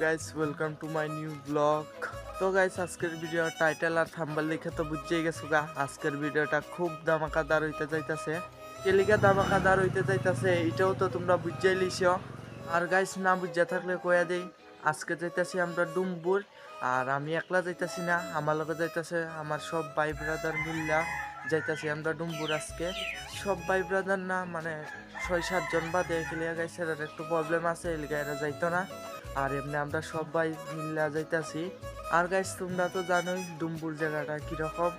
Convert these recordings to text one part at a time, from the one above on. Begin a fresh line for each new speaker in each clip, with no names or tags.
Guys welcome to my new blog. তো guys আজকের video title আর thumbnail লিখে তো বুঝেই গেছো গা, আজকের ভিডিওটা খুব ধামাকাদার হইতে যাইতাছে। কেলিকা ধামাকাদার হইতে যাইতাছে এটাও তো তোমরা বুঝেই লিছো। আর গাইস না বুঝে থাকলে কয়া দেই, আজকে যাইতাছি আমরা ডুমবুর। আর আমি একলা যাইতাছি না, আমার লগে যাইতাছে আমার সব ভাই ব্রাদার মিল্লা যাইতাছি আমরা ডুমবুর। আজকে সব ভাই ব্রাদার না, মানে 6-7 জন বাদে খেলিয়া গাইছে, একটু প্রবলেম আছে এলিগা এরা যাইতো না। আর এমনি আমরা সবাই মিল্লা যাইতাছি। আর গাইস তোমরা তো জানোই ডুমবুর জায়গাটা কিরকম,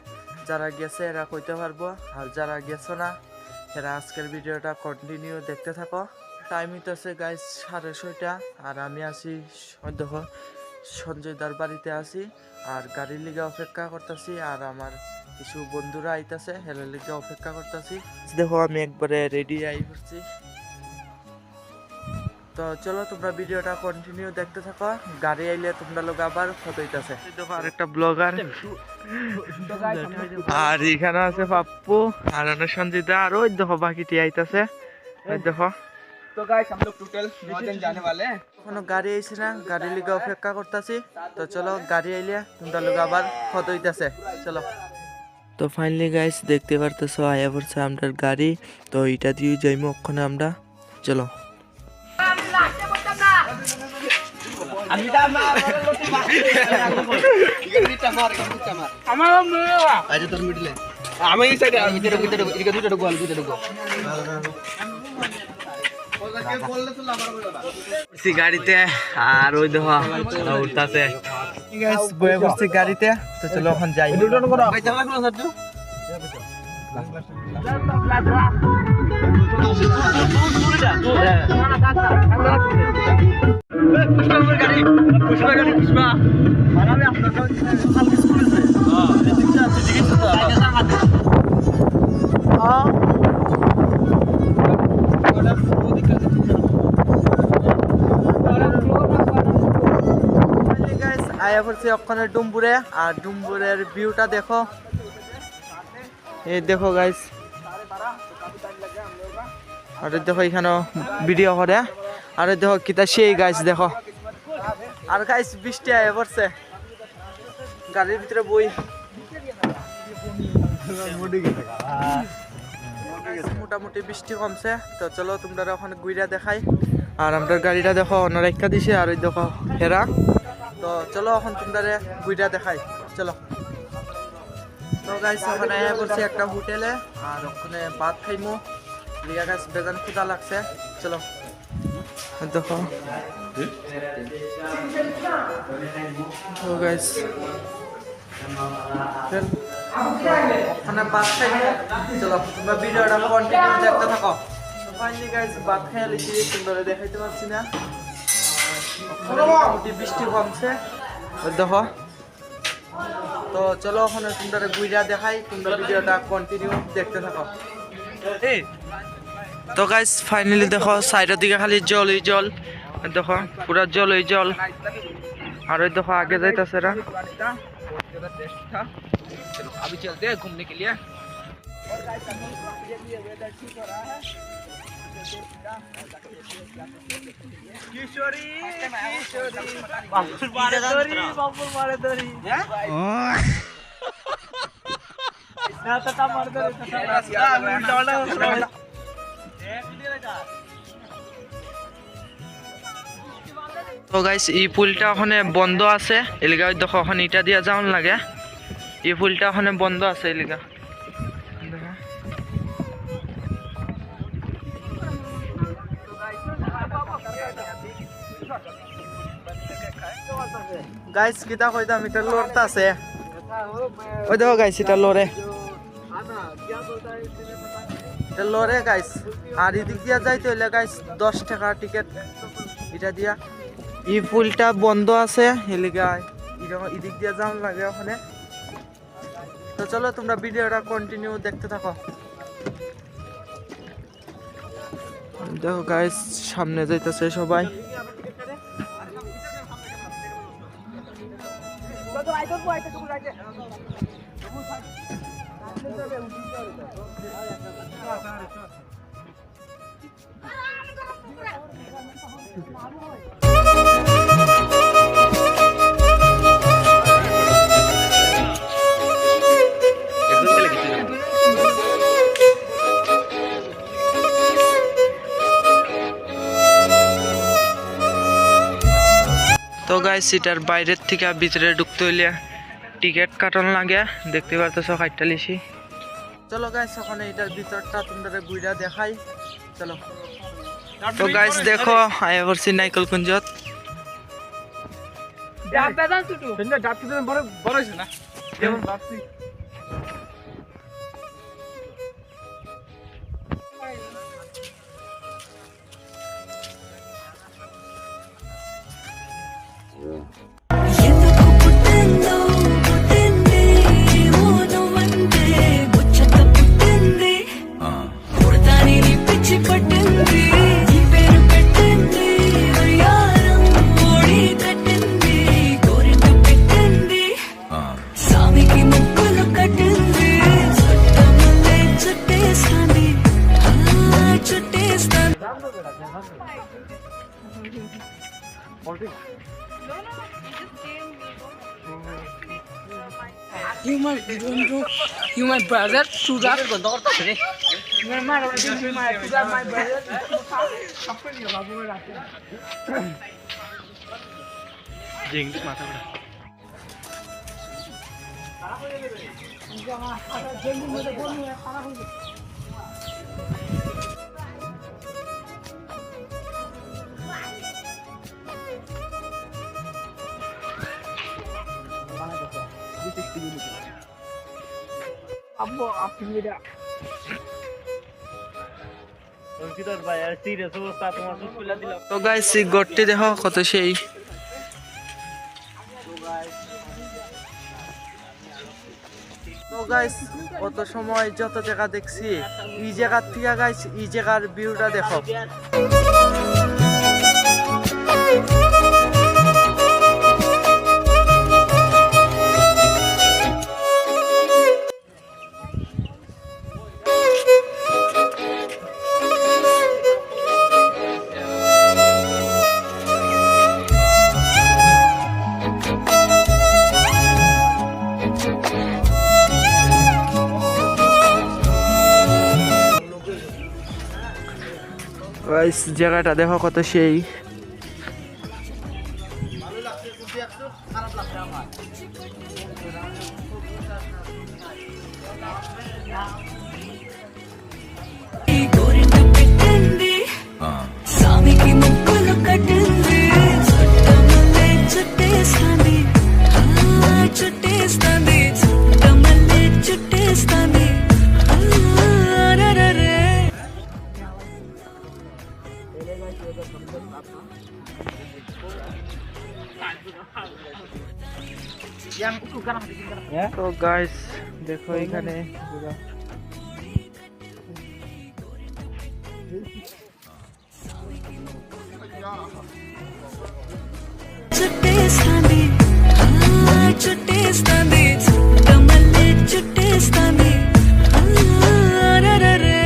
যারা গেছে এরা কইতে পারবো, আর যারা গেছো না এরা আজকের ভিডিওটা কন্টিনিউ দেখতে থাকো। টাইম হইতেছে গাইস 6:30, আর আমি আছি দেখো সঞ্জয় দার বাড়িতে আছি, আর গাড়ির লিগে অপেক্ষা করতেছি। আর আমার কিছু বন্ধুরা আইতাছে, হেলের লিগে অপেক্ষা করতেছি। দেখো আমি একবারে রেডি আই করছি। তো চলো তোমরা ভিডিওটা কন্টিনিউ দেখতে থাকো, গাড়ি আইলে তোমরা লোক আবার ফটো হইতাছে। দেখো আরেকটা ব্লগার, আর এখানে আছে পাপ্পু আর সঞ্জয় দা, আর ওই দেখো বাকিটি আইতাছে দেখো।
तो गाइस हम लोग टोटल 9 दिन जाने वाले हैं।
কোনো গাড়ি আইছে না, গাড়ি লিগে অপেক্ষা করতেছি। তো চলো গাড়ি আইলে তোমরা লোক আবার ফটো হইতাছে, চলো। তো ফাইনালি গাইস দেখতে পারতেছো আয়া পড়ছে আমাদের গাড়ি। তো এটা দিয়ে যাইমু ওখানে আমরা, চলো। গাড়িতে আর ওই দেখো উঠতেছে বয়ে পড়ছে গাড়িতে। তো চলো এখন যাই। আয়া পড়ছে ওখানে ডুমবুরে, আর ডুমবুরের ভিউটা দেখো, এই দেখো গাইস। আর দেখো এখানে ভিডিও করে, আর দেখো কিতা সেই গাইস দেখো। আর গাইস বৃষ্টি আয়া পড়ছে, গাড়ির ভিতরে বই মোটামুটি বৃষ্টি কমছে। তো চলো তোমরা ওখানে গুইরা দেখাই। আর আমাদের গাড়িটা দেখো অনারেক্ষা দিছে, আর ওই দেখো হেরা। তো চলো এখন তোমরা গুইরা দেখাই, চলো। তো গাইস ওখানে বলছি একটা হোটেলে, আর ওখানে ভাত খাইমু লিগা গাছ, বেজান ক্ষুধা লাগছে, চলো দেখো। তো গাইস ওখানে ভাত খাইমু, চলো তোমরা ভিডিওটা কন্টিনিউ দেখতে থাকো। ফাইনালি গাইস ভাত খাইয়া লিখি, তোমরা দেখাইতে পারছি না, মোটামুটি বৃষ্টি কমছে দেখো। তো চলো ওখানে তোমরা গুইরা দেখাই, তোমরা ভিডিওটা কন্টিনিউ দেখতে থাকো। তো গাইস ফাইনালি দেখো সাইডের দিকে খালি জলই জল, দেখো পুরা জলই জল। আর ওই দেখো আগে যাইতাছে এরা।
चलो अभी चलते हैं घूमने के लिए। किशोरी बाबुल मारे दरी ना तता मार दरी
তো গাইস এই পুলটা ওখানে বন্ধ আছে এলিগা, ওই দেখো ওখানে ইটা দিয়া যাওন লাগে। এই পুলটা ওখানে বন্ধ আছে এলিগা, গাইস কিতা কইতাম, এটা লড়তা আছে ওই দেখো গাইস, এটা লড়ে, এটা লড়ে গাইস। আর এদিক দিয়া যাইতে হইলে গাইস 10 টাকা টিকিট এটা দিয়া। এই পুলটা বন্ধ আছে এলিগা, এদিক দিয়া যাওন লাগে ওখানে। তো চলো তোমরা ভিডিওটা কন্টিনিউ দেখতে থাকো। দেখো গাইস সামনে যাইতেছে সবাই। গাইস এটার বাইরের থেকে ভিতরে ঢুকতে হইলে টিকিট কাটন লাগে, দেখতে পারতেছো কাটটা লিসি। চলো গাইস ওখানে এটার ভিতরটা তোমরা ঘুরে দেখাই, চলো। তো গাইস দেখো আয়া করছি নাইকল কুঞ্জত।
ডাব বেদান ছুটু না, ডাব তো বড় বড় হইছে না যেমন ভাবছি।
ఎందుకు పుట్టిందో పుట్టింది ఓను వందే ముచ్చట పుట్టింది పుడతాని పిచ్చి పట్టింది ఈ పేరు పెట్టింది వయ్యారం ఓడి కట్టింది కోరింట పెట్టింది సామికి ముక్కులు కట్టింది Chuttamalle చుట్టేస్తాంది చుట్టేస్తాంది.
You my brother, Sugar. You my brother, my brother.
জিংস মাথা বড়।
Abbo, আপনি এটা তোর ভাই আর সিরিয়াস অবস্থা তোমার সুখ খুলে দিলাম।
তো গাইস এই গড়টি দেখো কত সেই। তো গাইস কত সময় যত জায়গা দেখছি, এই জায়গার থেকে গাইস এই জায়গার ভিউটা দেখো। গাইস জায়গাটা দেখো কত সেই।
కోరింట పెట్టింది సామికి ముక్కులు కట్టింది చుట్టమల్లే చుట్టేస్తాంది చుట్టేస్తాంది చుట్టమల్లే చుట్టేస్తాంది రరరే.
তো গাইস দেখো এখানে
చుట్టేస్తాంది చుట్టేస్తాంది చుట్టమల్లే చుట్టేస్తాంది రరరే.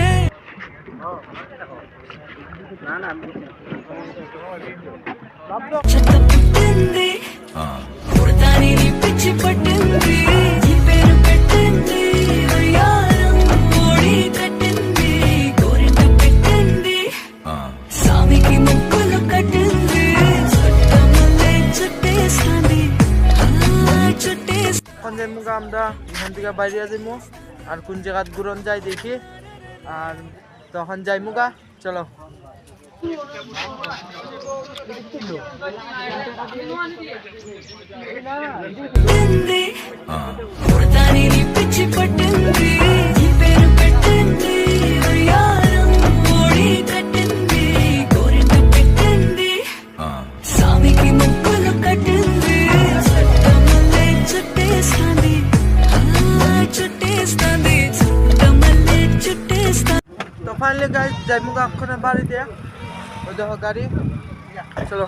చెత్త పుట్టింది పుడతాని పిచ్చి పట్టింది ఈ పేరు పెట్టింది వయ్యారం ఓడి కట్టింది కోరింట పెట్టింది సామికి ముక్కులు కట్టింది చుట్టమల్లే చుట్టేస్తాంది చుట్టేస్తాంది.
এখন যাইমু গা আমরা এখান থেকে বাইরে যাইমু, আর কোন জায়গা ঘুরন যাই দেখি, আর তখন যাইমু গা, চলো।
పట్టింది పుడతాని పిచ్చి పట్టింది ఈ పేరు పెట్టింది వయ్యారం ఓడి కట్టింది కోరింట పెట్టింది సామికి ముక్కులు కట్టింది చుట్టమల్లే చుట్టేస్తాంది చుట్టేస్తాంది చుట్టమల్లే చుట్టేస్తాంది.
তো ফাইনালি গাইস যাইমু গা এখন বাড়িতে, ওই দেখো গাড়ি, চলো।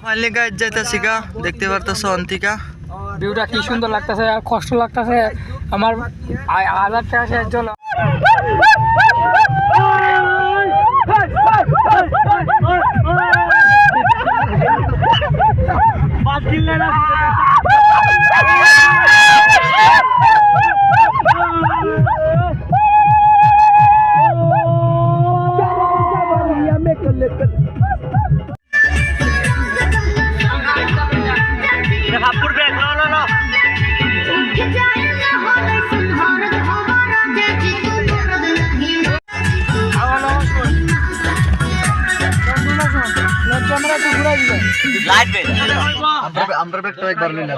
ফাইনালি গাইস যাইতাছি গা, দেখতে পারতেছো অন্তিকা।
ভিউটা কি সুন্দর লাগতেছে, আর কষ্ট লাগতেছে আমার 1000 টাকা শেষ জন্য। বাদ দিলে না ক্যামেরা তো ঘুরাই দিবে।
আমরা একবার নিলাম